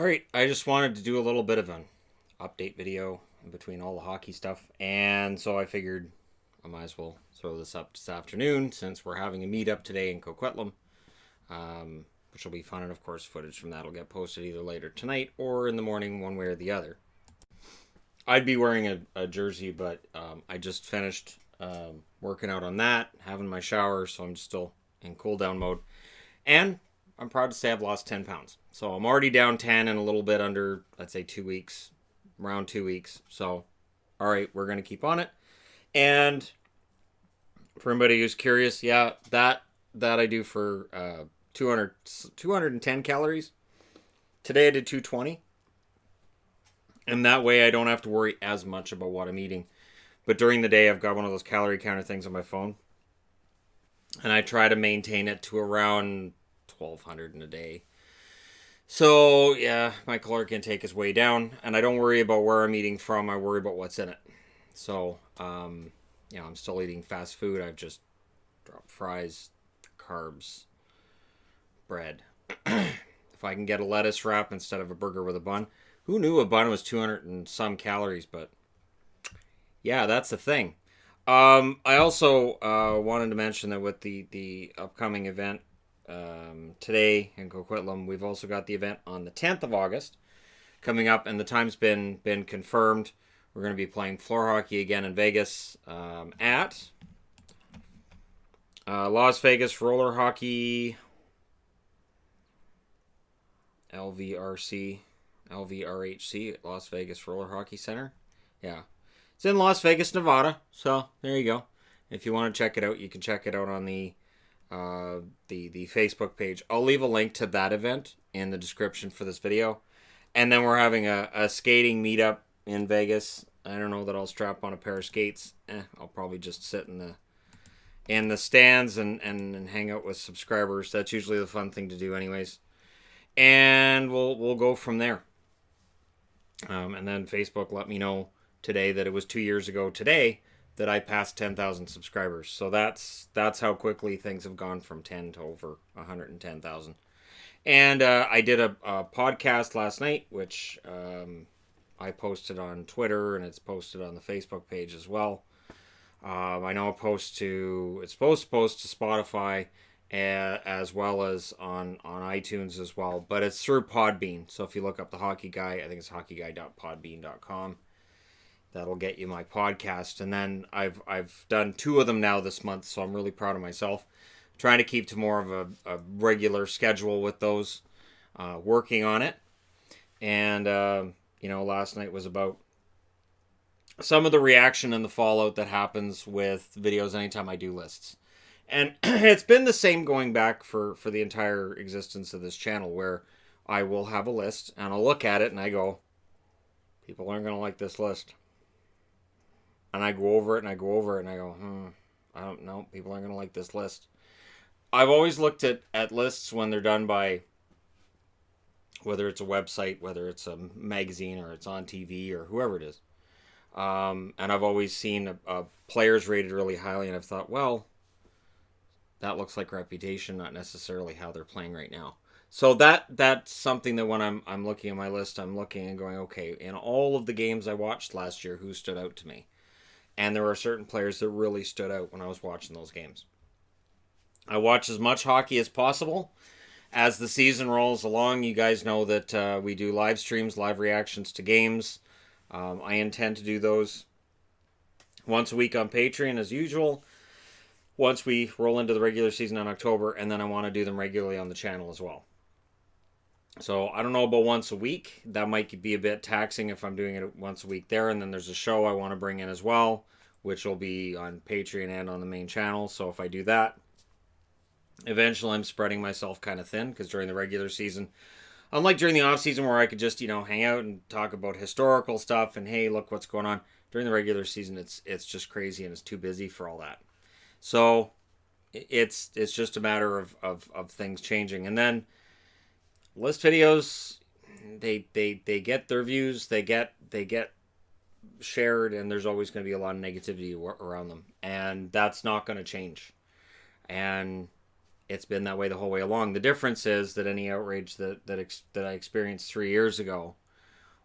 All right, I just wanted to do a little bit of an update video in between all the hockey stuff, and so I figured I might as well throw this up this afternoon since we're having a meetup today in Coquitlam, which will be fun, and of course, footage from that will get posted either later tonight or in the morning, one way or the other. I'd be wearing a jersey, but I just finished working out on that, having my shower, so I'm still in cool down mode, and I'm proud to say I've lost 10 pounds. So I'm already down 10 in a little bit under, let's say, 2 weeks, around 2 weeks. So, all right, we're going to keep on it. And for anybody who's curious, yeah, that I do for 210 calories. Today I did 220. And that way I don't have to worry as much about what I'm eating. But during the day, I've got one of those calorie counter things on my phone. And I try to maintain it to around 1,200 in a day. So, yeah, my caloric intake is way down, and I don't worry about where I'm eating from. I worry about what's in it. So, I'm still eating fast food. I've just dropped fries, carbs, bread. If I can get a lettuce wrap instead of a burger with a bun. Who knew a bun was 200 and some calories, but yeah, that's the thing. I also wanted to mention that with the upcoming event today in Coquitlam, we've also got the event on the 10th of August coming up, and the time's been confirmed. We're going to be playing floor hockey again in Vegas at Las Vegas Roller Hockey LVRHC, Las Vegas Roller Hockey Center. Yeah. It's in Las Vegas, Nevada. So there you go. If you want to check it out, you can check it out on the Facebook page. I'll leave a link to that event in the description for this video. And then we're having a skating meetup in Vegas. I don't know that I'll strap on a pair of skates. I'll probably just sit in the stands and hang out with subscribers. That's usually the fun thing to do, anyways. And we'll go from there. And then Facebook let me know today that it was 2 years ago today that I passed 10,000 subscribers. So that's how quickly things have gone from 10 to over 110,000. And I did a podcast last night, which I posted on Twitter, and it's posted on the Facebook page as well. I know it's supposed to post to Spotify as well as on iTunes as well, but it's through Podbean. So if you look up The Hockey Guy, I think it's TheHockeyGuy.podbean.com. That'll get you my podcast. And then I've done 2 of them now this month, so I'm really proud of myself. Trying to keep to more of a regular schedule with those, working on it. And, last night was about some of the reaction and the fallout that happens with videos anytime I do lists. And it's been the same going back for the entire existence of this channel, where I will have a list and I'll look at it and I go, people aren't going to like this list. And I go over it and I go, I don't know, people aren't going to like this list. I've always looked at lists when they're done by, whether it's a website, whether it's a magazine, or it's on TV, or whoever it is. And I've always seen players rated really highly, and I've thought, well, that looks like reputation, not necessarily how they're playing right now. So that's something that when I'm looking at my list, I'm looking and going, okay, in all of the games I watched last year, who stood out to me? And there are certain players that really stood out when I was watching those games. I watch as much hockey as possible. As the season rolls along, you guys know that we do live streams, live reactions to games. I intend to do those once a week on Patreon as usual, once we roll into the regular season in October, and then I want to do them regularly on the channel as well. So I don't know about once a week. That might be a bit taxing if I'm doing it once a week there. And then there's a show I want to bring in as well, which will be on Patreon and on the main channel. So if I do that, eventually I'm spreading myself kind of thin, because during the regular season, unlike during the off season where I could just, hang out and talk about historical stuff and, hey, look what's going on. During the regular season, it's just crazy and it's too busy for all that. So it's just a matter of things changing. And then list videos, they get their views, they get shared, and there's always going to be a lot of negativity around them, and that's not going to change. And It's been that way the whole way along. The difference is that any outrage that I experienced 3 years ago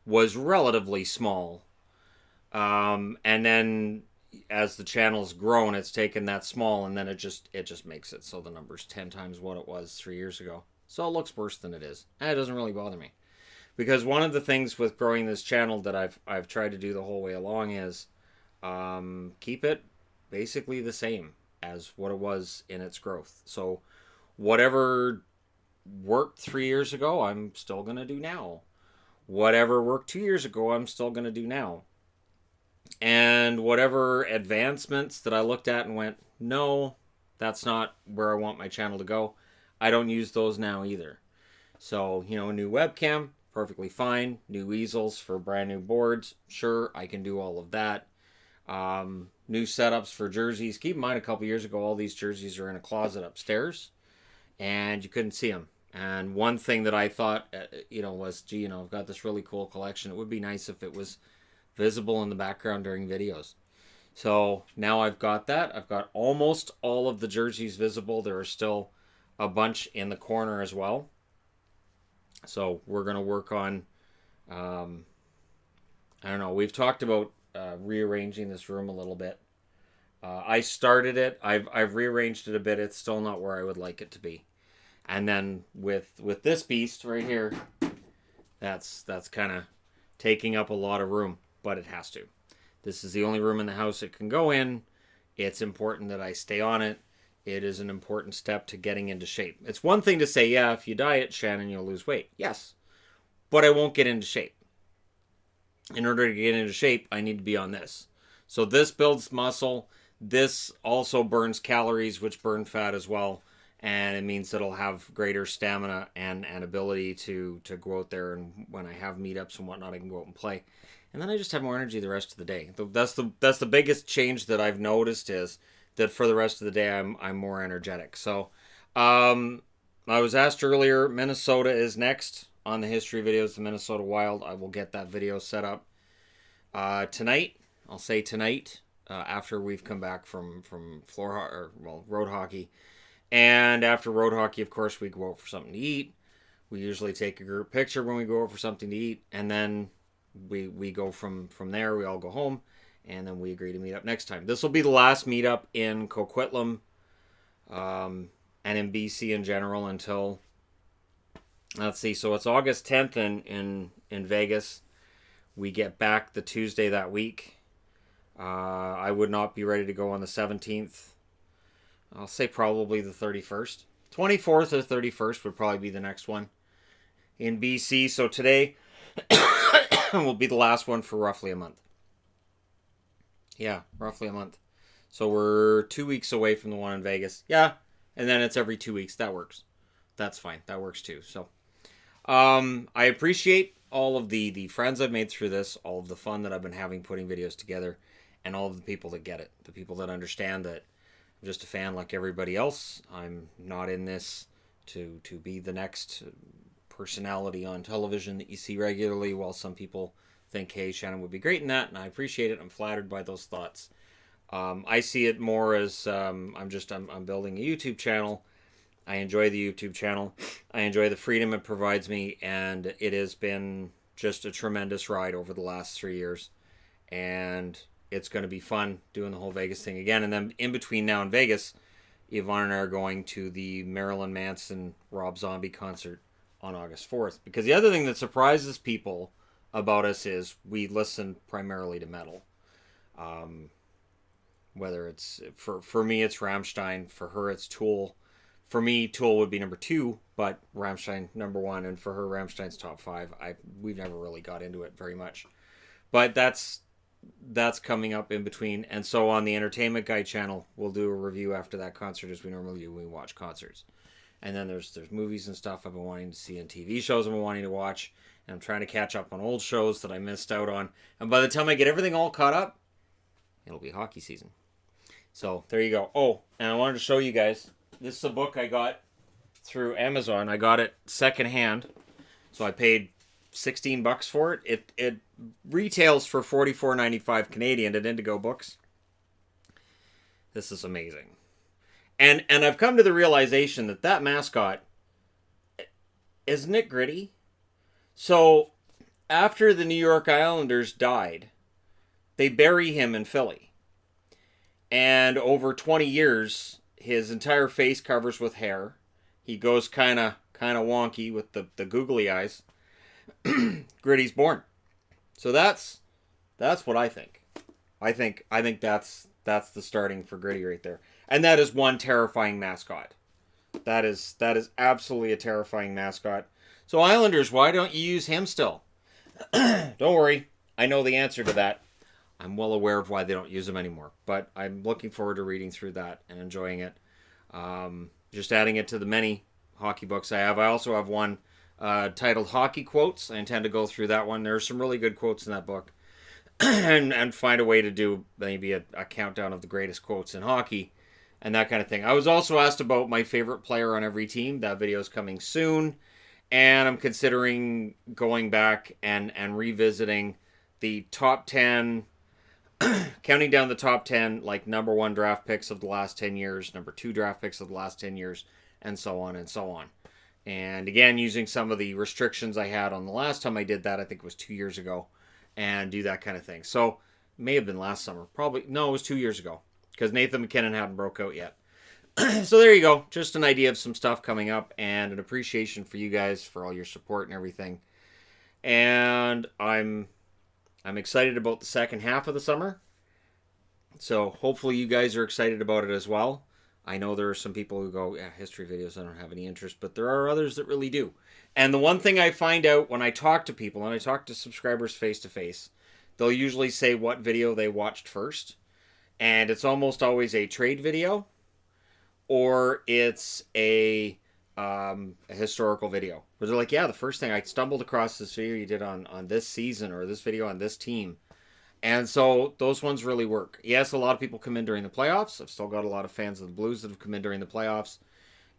was relatively small. And then as the channel's grown, it's taken that small, and then it just makes it so the number's 10 times what it was 3 years ago. So it looks worse than it is. And it doesn't really bother me. Because one of the things with growing this channel that I've tried to do the whole way along is keep it basically the same as what it was in its growth. So whatever worked 3 years ago, I'm still going to do now. Whatever worked 2 years ago, I'm still going to do now. And whatever advancements that I looked at and went, no, that's not where I want my channel to go, I don't use those now either. So, you know, a new webcam, perfectly fine. New easels for brand new boards, sure, I can do all of that. New setups for jerseys. Keep in mind, a couple years ago, all these jerseys are in a closet upstairs, and you couldn't see them. And one thing that I thought, was, gee, I've got this really cool collection. It would be nice if it was visible in the background during videos. So now I've got that. I've got almost all of the jerseys visible. There are still a bunch in the corner as well. So we're going to work on, I don't know, we've talked about rearranging this room a little bit. I started it. I've rearranged it a bit. It's still not where I would like it to be. And then with this beast right here, that's kind of taking up a lot of room, but it has to. This is the only room in the house it can go in. It's important that I stay on it. It is an important step to getting into shape. It's one thing to say, yeah, if you diet, Shannon, you'll lose weight. Yes, but I won't get into shape. In order to get into shape, I need to be on this. So this builds muscle. This also burns calories, which burn fat as well. And it means that I'll have greater stamina and ability to go out there, and when I have meetups and whatnot, I can go out and play. And then I just have more energy the rest of the day. That's the biggest change that I've noticed, is that for the rest of the day I'm more energetic. So I was asked earlier, Minnesota is next on the history videos, the Minnesota Wild. I will get that video set up tonight. I'll say tonight, after we've come back from road hockey. And after road hockey, of course, we go out for something to eat. We usually take a group picture when we go out for something to eat, and then we go from there. We all go home, and then we agree to meet up next time. This will be the last meetup in Coquitlam, and in BC in general until, let's see, so it's August 10th in Vegas. We get back the Tuesday that week. I would not be ready to go on the 17th. I'll say probably the 31st. 24th or 31st would probably be the next one in BC. So today will be the last one for roughly a month. Yeah, roughly a month. So we're 2 weeks away from the one in Vegas. Yeah, and then it's every 2 weeks. That works. That's fine. That works too. So I appreciate all of the friends I've made through this, all of the fun that I've been having putting videos together, and all of the people that get it, the people that understand that I'm just a fan like everybody else. I'm not in this to be the next personality on television that you see regularly, while some people think, hey, Shannon would be great in that, and I appreciate it. I'm flattered by those thoughts. I see it more as I'm building a YouTube channel. I enjoy the YouTube channel. I enjoy the freedom it provides me, and it has been just a tremendous ride over the last 3 years. And it's going to be fun doing the whole Vegas thing again. And then in between now and Vegas, Yvonne and I are going to the Marilyn Manson Rob Zombie concert on August 4th. Because the other thing that surprises people about us is we listen primarily to metal. Whether it's, for me, it's Rammstein. For her, it's Tool. For me, Tool would be number 2, but Rammstein number 1. And for her, Rammstein's top 5. We've never really got into it very much. But that's coming up in between. And so on the Entertainment Guy channel, we'll do a review after that concert, as we normally do when we watch concerts. And then there's movies and stuff I've been wanting to see, and TV shows I've been wanting to watch. And I'm trying to catch up on old shows that I missed out on. And by the time I get everything all caught up, it'll be hockey season. So there you go. Oh, and I wanted to show you guys. This is a book I got through Amazon. I got it secondhand. So I paid $16 for it. It retails for $44.95 Canadian at Indigo Books. This is amazing. And I've come to the realization that that mascot, isn't it gritty? So after the New York Islanders died, they bury him in Philly. And over 20 years, his entire face covers with hair. He goes kind of wonky with the googly eyes. Gritty's born. So that's what I think. I think that's the starting for Gritty right there. And that is one terrifying mascot. That is absolutely a terrifying mascot. So Islanders, why don't you use him still? Don't worry, I know the answer to that. I'm well aware of why they don't use him anymore, but I'm looking forward to reading through that and enjoying it. Just adding it to the many hockey books I have. I also have one titled Hockey Quotes. I intend to go through that one. There's some really good quotes in that book. and find a way to do maybe a countdown of the greatest quotes in hockey and that kind of thing. I was also asked about my favorite player on every team. That video is coming soon. And I'm considering going back and revisiting the top 10, counting down the top 10, like number 1 draft picks of the last 10 years, number 2 draft picks of the last 10 years, and so on and so on. And again, using some of the restrictions I had on the last time I did that, I think it was 2 years ago, and do that kind of thing. So, may have been last summer. Probably, no, it was 2 years ago, because Nathan McKinnon hadn't broke out yet. So there you go. Just an idea of some stuff coming up and an appreciation for you guys for all your support and everything. And I'm excited about the second half of the summer. So hopefully you guys are excited about it as well. I know there are some people who go, yeah, history videos, I don't have any interest, but there are others that really do. And the one thing I find out when I talk to people, and I talk to subscribers face to face, they'll usually say what video they watched first. And it's almost always a trade video, or it's a historical video where they're like, yeah, the first thing I stumbled across this video you did on this season, or this video on this team. And so those ones really work. Yes, a lot of people come in during the playoffs. I've still got a lot of fans of the Blues that have come in during the playoffs.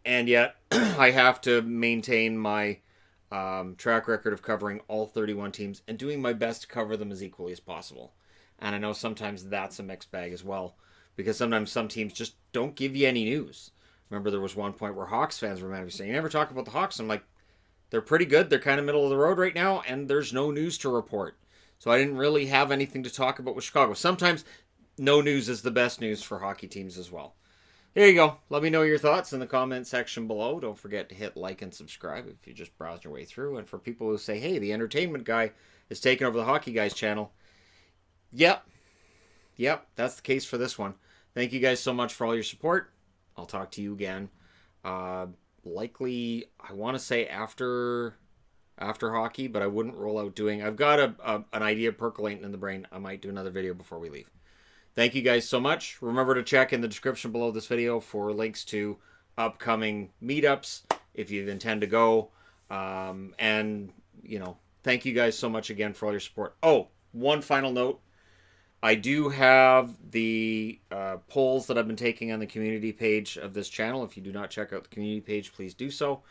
And yet I have to maintain my track record of covering all 31 teams and doing my best to cover them as equally as possible. And I know sometimes that's a mixed bag as well, because sometimes some teams just don't give you any news. Remember, there was one point where Hawks fans were mad at me saying, you never talk about the Hawks. I'm like, they're pretty good. They're kind of middle of the road right now, and there's no news to report. So I didn't really have anything to talk about with Chicago. Sometimes no news is the best news for hockey teams as well. There you go. Let me know your thoughts in the comment section below. Don't forget to hit like and subscribe if you just browse your way through. And for people who say, hey, the entertainment guy is taking over the Hockey Guys channel. Yep, that's the case for this one. Thank you guys so much for all your support. I'll talk to you again. Likely, I want to say after hockey, but I wouldn't rule out doing. I've got an idea percolating in the brain. I might do another video before we leave. Thank you guys so much. Remember to check in the description below this video for links to upcoming meetups if you intend to go. And, thank you guys so much again for all your support. Oh, one final note. I do have the polls that I've been taking on the community page of this channel. If you do not check out the community page, please do so.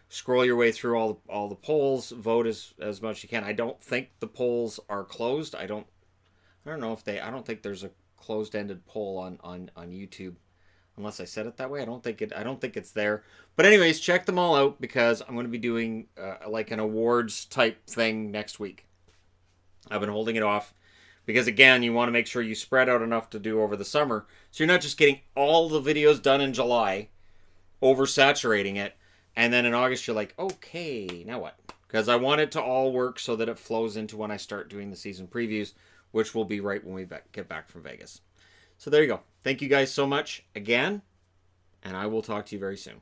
Scroll your way through all the polls. Vote as much as you can. I don't think the polls are closed. I don't know if I don't think there's a closed-ended poll on YouTube, unless I said it that way. I don't think it's there. But anyways, check them all out, because I'm going to be doing like an awards type thing next week. I've been holding it off because, again, you want to make sure you spread out enough to do over the summer, so you're not just getting all the videos done in July, oversaturating it, and then in August you're like, okay, now what? Because I want it to all work so that it flows into when I start doing the season previews, which will be right when we get back from Vegas. So there you go. Thank you guys so much again, and I will talk to you very soon.